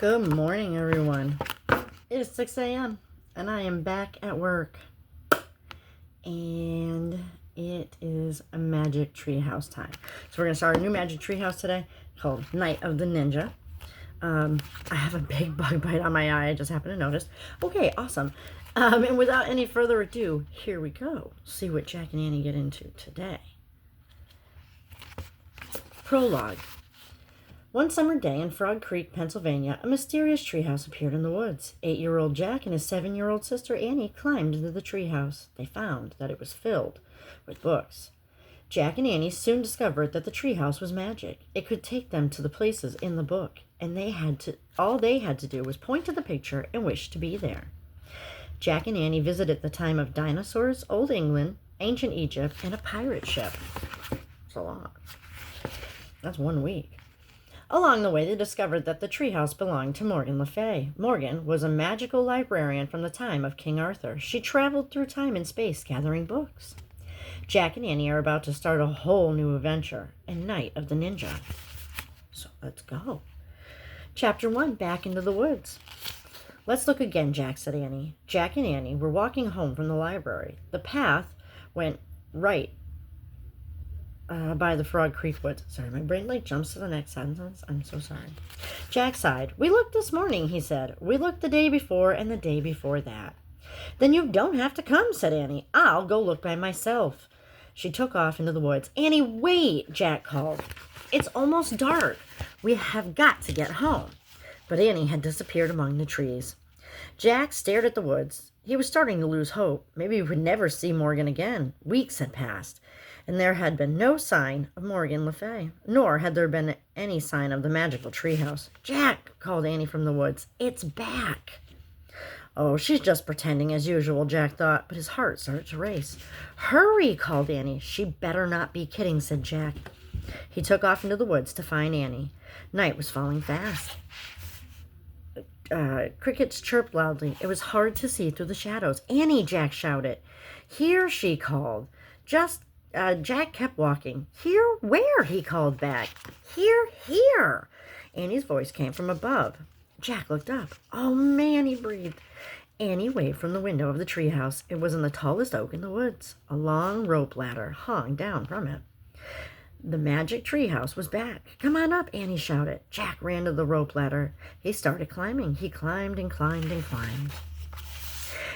Good morning, everyone. It is 6 a.m. and I am back at work. And it is a Magic Tree House time. So we're going to start a new Magic Tree House today called Night of the Ninja. I have a big bug bite on my eye. I just happened to notice. Okay, awesome. And without any further ado, here we go. See what Jack and Annie get into today. Prologue. One summer day in Frog Creek, Pennsylvania, a mysterious treehouse appeared in the woods. 8-year-old Jack and his 7-year-old sister Annie climbed into the treehouse. They found that it was filled with books. Jack and Annie soon discovered that the treehouse was magic. It could take them to the places in the book, and all they had to do was point to the picture and wish to be there. Jack and Annie visited the time of dinosaurs, Old England, ancient Egypt, and a pirate ship. That's a lot. That's 1 week. Along the way, they discovered that the treehouse belonged to Morgan Le Fay. Morgan was a magical librarian from the time of King Arthur. She traveled through time and space gathering books. Jack and Annie are about to start a whole new adventure, a Night of the Ninja. So let's go. Chapter 1, Back into the Woods. Let's look again, Jack, said Annie. Jack and Annie were walking home from the library. The path went right by the Frog Creek Woods. Sorry, my brain jumps to the next sentence. I'm so sorry. Jack sighed. We looked this morning, he said. We looked the day before and the day before that. Then you don't have to come, said Annie. I'll go look by myself. She took off into the woods. Annie, wait, Jack called. It's almost dark. We have got to get home. But Annie had disappeared among the trees. Jack stared at the woods. He was starting to lose hope. Maybe he would never see Morgan again. Weeks had passed, and there had been no sign of Morgan Le Fay, nor had there been any sign of the magical treehouse. Jack, called Annie from the woods, it's back. Oh, she's just pretending as usual, Jack thought, but his heart started to race. Hurry, called Annie. She better not be kidding, said Jack. He took off into the woods to find Annie. Night was falling fast. Crickets chirped loudly. It was hard to see through the shadows. Annie, Jack shouted. Here, she called. Jack kept walking. Here, where? He called back. Here, here. Annie's voice came from above. Jack looked up. Oh, man, he breathed. Annie waved from the window of the treehouse. It was in the tallest oak in the woods. A long rope ladder hung down from it. The Magic Tree House was back. Come on up, Annie shouted. Jack ran to the rope ladder. He started climbing. He climbed and climbed and climbed.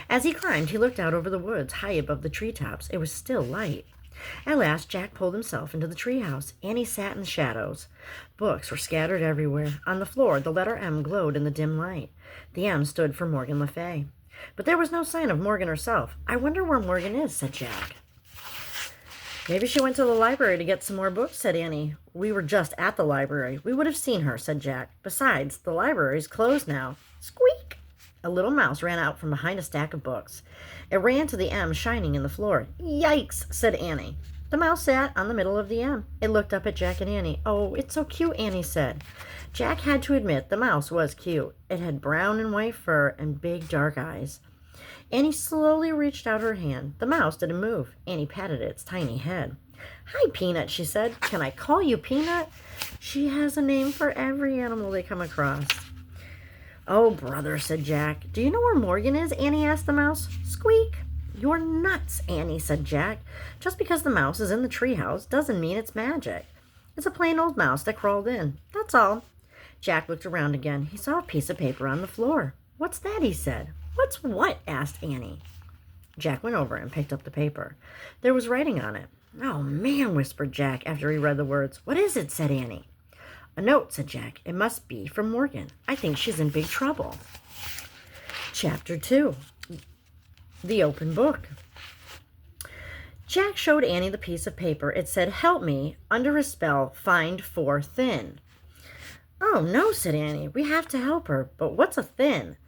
As he climbed, he looked out over the woods, high above the treetops. It was still light. At last, Jack pulled himself into the treehouse. Annie sat in the shadows. Books were scattered everywhere. On the floor, the letter M glowed in the dim light. The M stood for Morgan Le Fay. But there was no sign of Morgan herself. I wonder where Morgan is, said Jack. Maybe she went to the library to get some more books, said Annie. We were just at the library. We would have seen her, said Jack. Besides, the library's closed now. Squeak! A little mouse ran out from behind a stack of books. It ran to the M shining in the floor. Yikes, said Annie. The mouse sat on the middle of the M. It looked up at Jack and Annie. Oh, it's so cute, Annie said. Jack had to admit the mouse was cute. It had brown and white fur and big dark eyes. Annie slowly reached out her hand. The mouse didn't move. Annie patted its tiny head. Hi, Peanut, she said. Can I call you Peanut? She has a name for every animal they come across. Oh, brother, said Jack. Do you know where Morgan is? Annie asked the mouse. Squeak. You're nuts, Annie, said Jack. Just because the mouse is in the treehouse doesn't mean it's magic. It's a plain old mouse that crawled in. That's all. Jack looked around again. He saw a piece of paper on the floor. What's that? He said. What's what? Asked Annie. Jack went over and picked up the paper. There was writing on it. Oh, man, whispered Jack after he read the words. What is it? Said Annie. A note, said Jack. It must be from Morgan. I think she's in big trouble. Chapter 2. The Open Book. Jack showed Annie the piece of paper. It said, help me, under a spell, find 4 thin. Oh, no, said Annie. We have to help her. But what's a thin?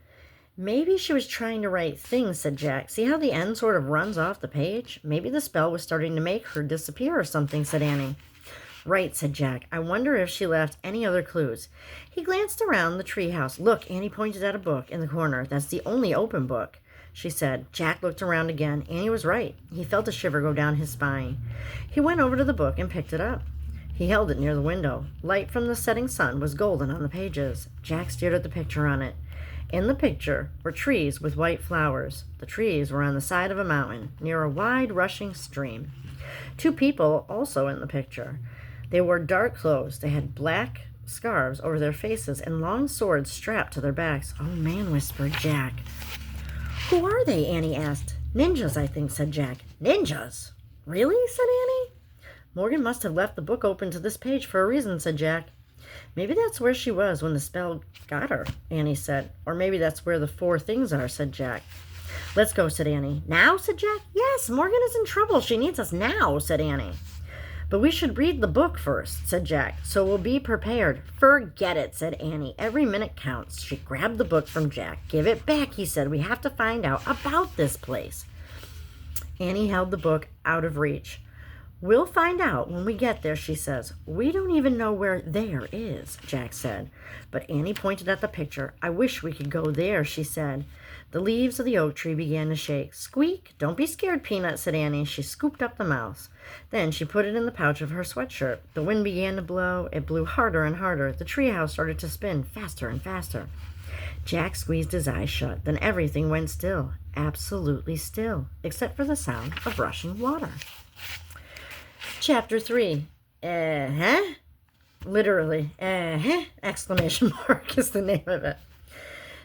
Maybe she was trying to write things, said Jack. See how the end sort of runs off the page? Maybe the spell was starting to make her disappear or something, said Annie. Right, said Jack. I wonder if she left any other clues. He glanced around the treehouse. Look, Annie pointed at a book in the corner. That's the only open book, she said. Jack looked around again. Annie was right. He felt a shiver go down his spine. He went over to the book and picked it up. He held it near the window. Light from the setting sun was golden on the pages. Jack stared at the picture on it. In the picture were trees with white flowers. The trees were on the side of a mountain, near a wide, rushing stream. Two people also in the picture. They wore dark clothes. They had black scarves over their faces and long swords strapped to their backs. "Oh, man," whispered Jack. "Who are they?" Annie asked. "Ninjas, I think," said Jack. "Ninjas? Really?" said Annie. "Morgan must have left the book open to this page for a reason," said Jack. "Maybe that's where she was when the spell got her," Annie said. "Or maybe that's where the four things are," said Jack. "Let's go," said Annie. "Now?" said Jack. "Yes, Morgan is in trouble. She needs us now," said Annie. "But we should read the book first," said Jack, "so we'll be prepared." "Forget it," said Annie. "Every minute counts." She grabbed the book from Jack. "Give it back," he said. "We have to find out about this place." Annie held the book out of reach. "We'll find out when we get there," she says. "We don't even know where there is," Jack said. But Annie pointed at the picture. "I wish we could go there," she said. The leaves of the oak tree began to shake. "Squeak! Don't be scared, Peanut," said Annie. She scooped up the mouse. Then she put it in the pouch of her sweatshirt. The wind began to blow. It blew harder and harder. The treehouse started to spin faster and faster. Jack squeezed his eyes shut. Then everything went still. Absolutely still, except for the sound of rushing water. Chapter 3. Literally, exclamation mark is the name of it.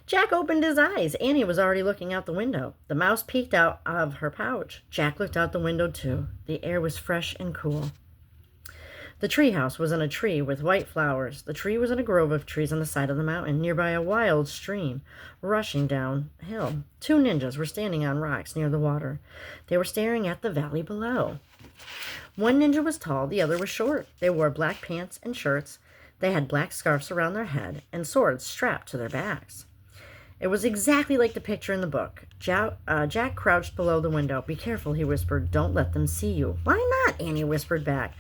Jack opened his eyes. Annie was already looking out the window. The mouse peeked out of her pouch. Jack looked out the window too. The air was fresh and cool. The treehouse was in a tree with white flowers. The tree was in a grove of trees on the side of the mountain, nearby a wild stream rushing downhill. Two ninjas were standing on rocks near the water. They were staring at the valley below. One ninja was tall, the other was short. They wore black pants and shirts. They had black scarves around their head and swords strapped to their backs. It was exactly like the picture in the book. Jack crouched below the window. "Be careful," he whispered. "Don't let them see you." "Why not?" Annie whispered back.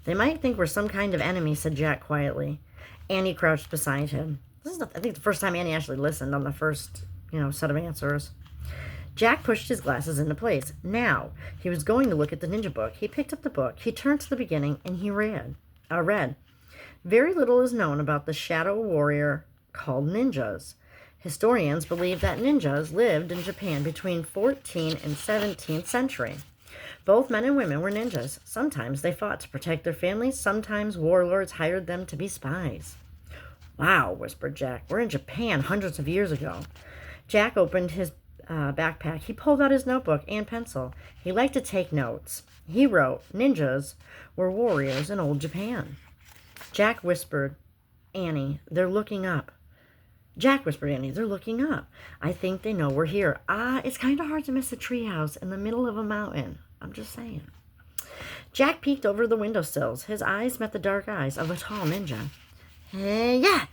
"They might think we're some kind of enemy," said Jack quietly. Annie crouched beside him. This is, I think, the first time Annie actually listened on the first, set of answers. Jack pushed his glasses into place. Now, he was going to look at the ninja book. He picked up the book. He turned to the beginning, and he read. Very little is known about the shadow warrior called ninjas. Historians believe that ninjas lived in Japan between 14th and 17th century. Both men and women were ninjas. Sometimes they fought to protect their families. Sometimes warlords hired them to be spies. "Wow," whispered Jack. "We're in Japan hundreds of years ago." Jack opened his backpack. He pulled out his notebook and pencil. He liked to take notes. He wrote, "Ninjas were warriors in old Japan." Jack whispered, "Annie, they're looking up." Jack whispered, "Annie, they're looking up. I think they know we're here." It's kind of hard to miss a treehouse in the middle of a mountain. I'm just saying. Jack peeked over the windowsills. His eyes met the dark eyes of a tall ninja. "Hey, yeah!"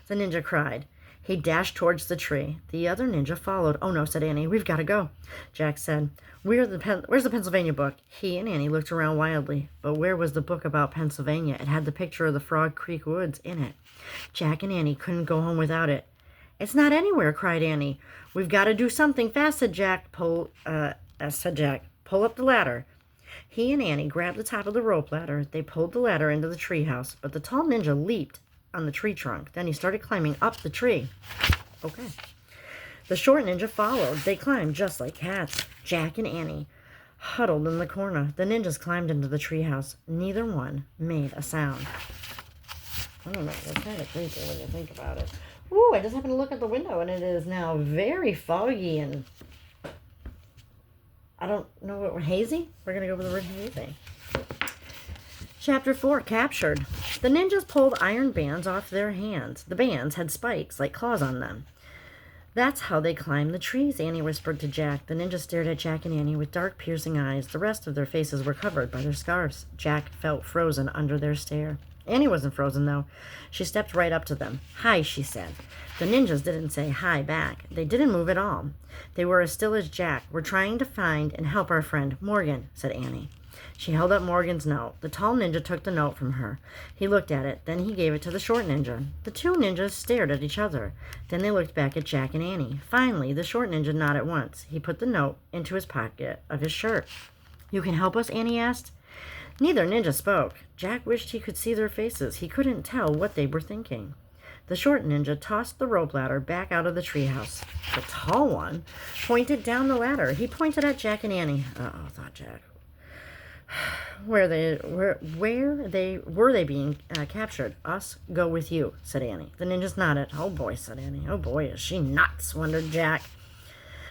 the ninja cried. He dashed towards the tree. The other ninja followed. "Oh no," said Annie. "We've got to go." Jack said, Where's the Pennsylvania book?" He and Annie looked around wildly. But where was the book about Pennsylvania? It had the picture of the Frog Creek woods in it. Jack and Annie couldn't go home without it. "It's not anywhere," cried Annie. "We've got to do something fast," said Jack. Pull up the ladder." He and Annie grabbed the top of the rope ladder. They pulled the ladder into the treehouse, but the tall ninja leaped on the tree trunk. Then he started climbing up the tree. Okay. The short ninja followed. They climbed just like cats. Jack and Annie huddled in the corner. The ninjas climbed into the treehouse. Neither one made a sound. I don't know. That's kind of creepy when you think about it. Ooh, I just happened to look at the window, and it is now very foggy and I don't know what hazy. We're going to go with the word hazy. Chapter 4, Captured. The ninjas pulled iron bands off their hands. The bands had spikes like claws on them. "That's how they climb the trees," Annie whispered to Jack. The ninjas stared at Jack and Annie with dark, piercing eyes. The rest of their faces were covered by their scarves. Jack felt frozen under their stare. Annie wasn't frozen, though. She stepped right up to them. "Hi," she said. The ninjas didn't say hi back. They didn't move at all. They were as still as Jack. "We're trying to find and help our friend Morgan," said Annie. She held up Morgan's note. The tall ninja took the note from her. He looked at it. Then he gave it to the short ninja. The two ninjas stared at each other. Then they looked back at Jack and Annie. Finally, the short ninja nodded once. He put the note into his pocket of his shirt. "You can help us?" Annie asked. Neither ninja spoke. Jack wished he could see their faces. He couldn't tell what they were thinking. The short ninja tossed the rope ladder back out of the treehouse. The tall one pointed down the ladder. He pointed at Jack and Annie. Uh-oh, thought Jack. Were they being captured? Us go with you, said Annie. The ninjas nodded. Oh boy, said Annie. Oh boy, is she nuts, wondered Jack.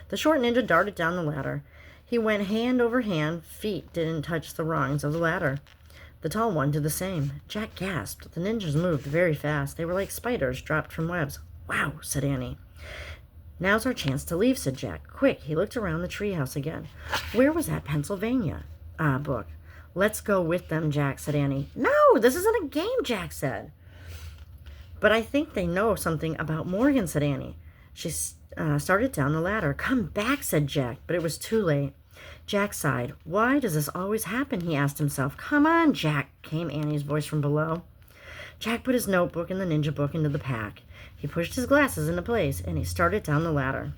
The short ninja darted down the ladder. He went hand over hand. Feet didn't touch the rungs of the ladder. The tall one did the same. Jack gasped. The ninjas moved very fast. They were like spiders dropped from webs. Wow, said Annie. Now's our chance to leave, said Jack. Quick, he looked around the treehouse again. Where was that Pennsylvania book? Let's go with them, Jack, said Annie. No, this isn't a game, Jack said. But I think they know something about Morgan, said Annie. She started down the ladder. Come back, said Jack, but it was too late. Jack sighed. Why does this always happen? He asked himself. Come on, Jack, came Annie's voice from below. Jack put his notebook and the ninja book into the pack. He pushed his glasses into place, and he started down the ladder.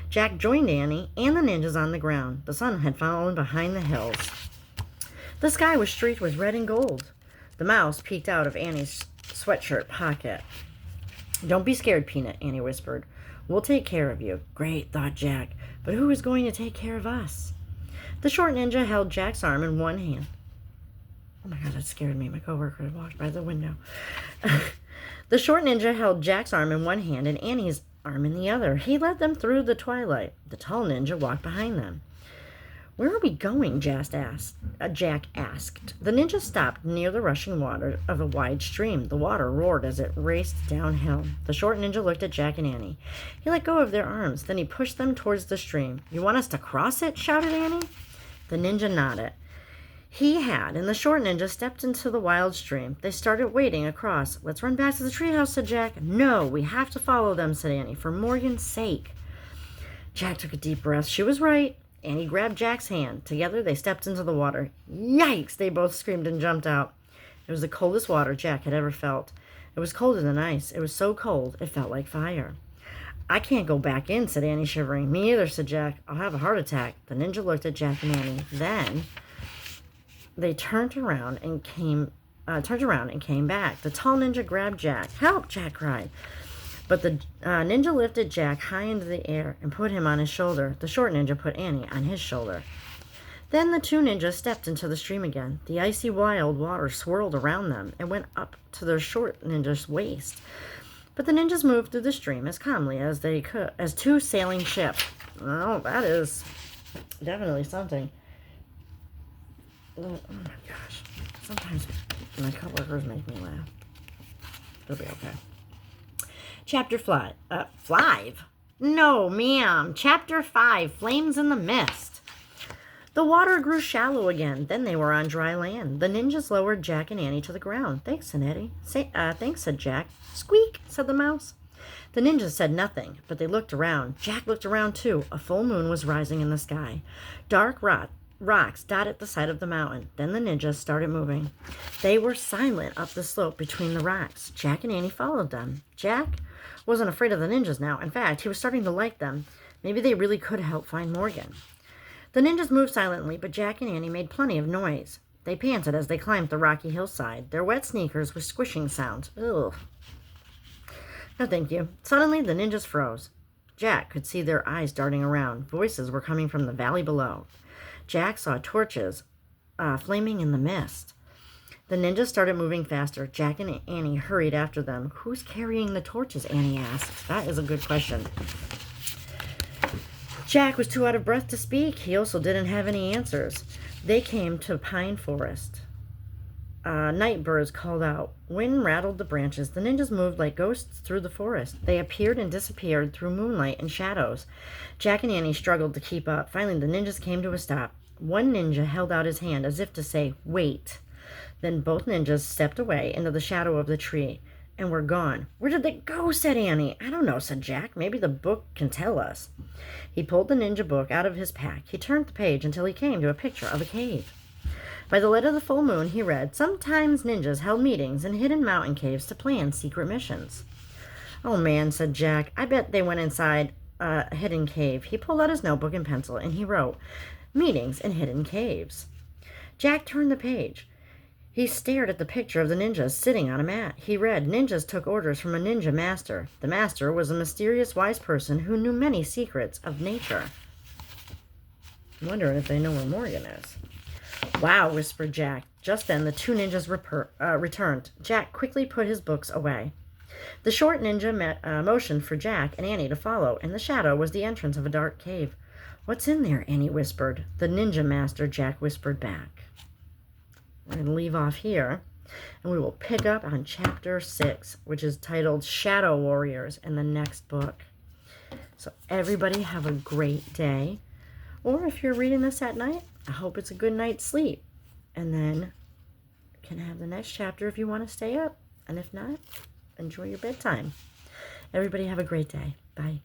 Jack joined Annie and the ninjas on the ground. The sun had fallen behind the hills. The sky was streaked with red and gold. The mouse peeked out of Annie's sweatshirt pocket. Don't be scared, Peanut, Annie whispered. We'll take care of you. Great, thought Jack. But who is going to take care of us? The short ninja held Jack's arm in one hand. Oh my God, that scared me. My coworker had walked by the window. The short ninja held Jack's arm in one hand and Annie's arm in the other. He led them through the twilight. The tall ninja walked behind them. Where are we going? Jack asked. The ninja stopped near the rushing water of a wide stream. The water roared as it raced downhill. The short ninja looked at Jack and Annie. He let go of their arms. Then he pushed them towards the stream. You want us to cross it? Shouted Annie. The ninja nodded. He had, and the short ninja stepped into the wild stream. They started wading across. Let's run back to the treehouse, said Jack. No, we have to follow them, said Annie, for Morgan's sake. Jack took a deep breath. She was right. Annie grabbed Jack's hand. Together they stepped into the water. Yikes! They both screamed and jumped out. It was the coldest water Jack had ever felt. It was colder than ice. It was so cold it felt like fire. I can't go back in, said Annie, shivering. Me either, said Jack. I'll have a heart attack. The ninja looked at Jack and Annie. Then they turned around and came back. The tall ninja grabbed Jack. Help! Jack cried. But the ninja lifted Jack high into the air and put him on his shoulder. The short ninja put Annie on his shoulder. Then the two ninjas stepped into the stream again. The icy wild water swirled around them and went up to their short ninja's waist. But the ninjas moved through the stream as calmly as they could, as two sailing ships. Oh, that is definitely something. Oh my gosh. Sometimes my coworkers make me laugh. It'll be okay. Chapter 5. 5? No, ma'am. Chapter 5, Flames in the Mist. The water grew shallow again. Then they were on dry land. The ninjas lowered Jack and Annie to the ground. Thanks, Annie. Thanks, said Jack. Squeak, said the mouse. The ninjas said nothing, but they looked around. Jack looked around, too. A full moon was rising in the sky. Dark rocks dotted the side of the mountain. Then the ninjas started moving. They were silent up the slope between the rocks. Jack and Annie followed them. Jack wasn't afraid of the ninjas now. In fact, he was starting to like them. Maybe they really could help find Morgan. The ninjas moved silently, but Jack and Annie made plenty of noise. They panted as they climbed the rocky hillside. Their wet sneakers with squishing sounds. Ugh. No, thank you. Suddenly, the ninjas froze. Jack could see their eyes darting around. Voices were coming from the valley below. Jack saw torches flaming in the mist. The ninjas started moving faster. Jack and Annie hurried after them. Who's carrying the torches? Annie asked. That is a good question. Jack was too out of breath to speak. He also didn't have any answers. They came to Pine Forest. Night birds called out. Wind rattled the branches. The ninjas moved like ghosts through the forest. They appeared and disappeared through moonlight and shadows. Jack and Annie struggled to keep up. Finally, the ninjas came to a stop. One ninja held out his hand as if to say, wait. Then both ninjas stepped away into the shadow of the tree and were gone. Where did they go? Said Annie. I don't know, said Jack. Maybe the book can tell us. He pulled the ninja book out of his pack. He turned the page until he came to a picture of a cave. By the light of the full moon, he read, sometimes ninjas held meetings in hidden mountain caves to plan secret missions. Oh, man, said Jack. I bet they went inside a hidden cave. He pulled out his notebook and pencil, and he wrote, meetings in hidden caves. Jack turned the page. He stared at the picture of the ninjas sitting on a mat. He read, "Ninjas took orders from a ninja master. The master was a mysterious wise person who knew many secrets of nature." I'm wondering if they know where Morgan is. "Wow," whispered Jack. Just then the two ninjas returned. Jack quickly put his books away. The short ninja motioned for Jack and Annie to follow. In the shadow was the entrance of a dark cave. "What's in there?" Annie whispered. "The ninja master," Jack whispered back. We're going to leave off here, and we will pick up on chapter 6, which is titled Shadow Warriors, in the next book. So everybody have a great day. Or if you're reading this at night, I hope it's a good night's sleep. And then you can have the next chapter if you want to stay up. And if not, enjoy your bedtime. Everybody have a great day. Bye.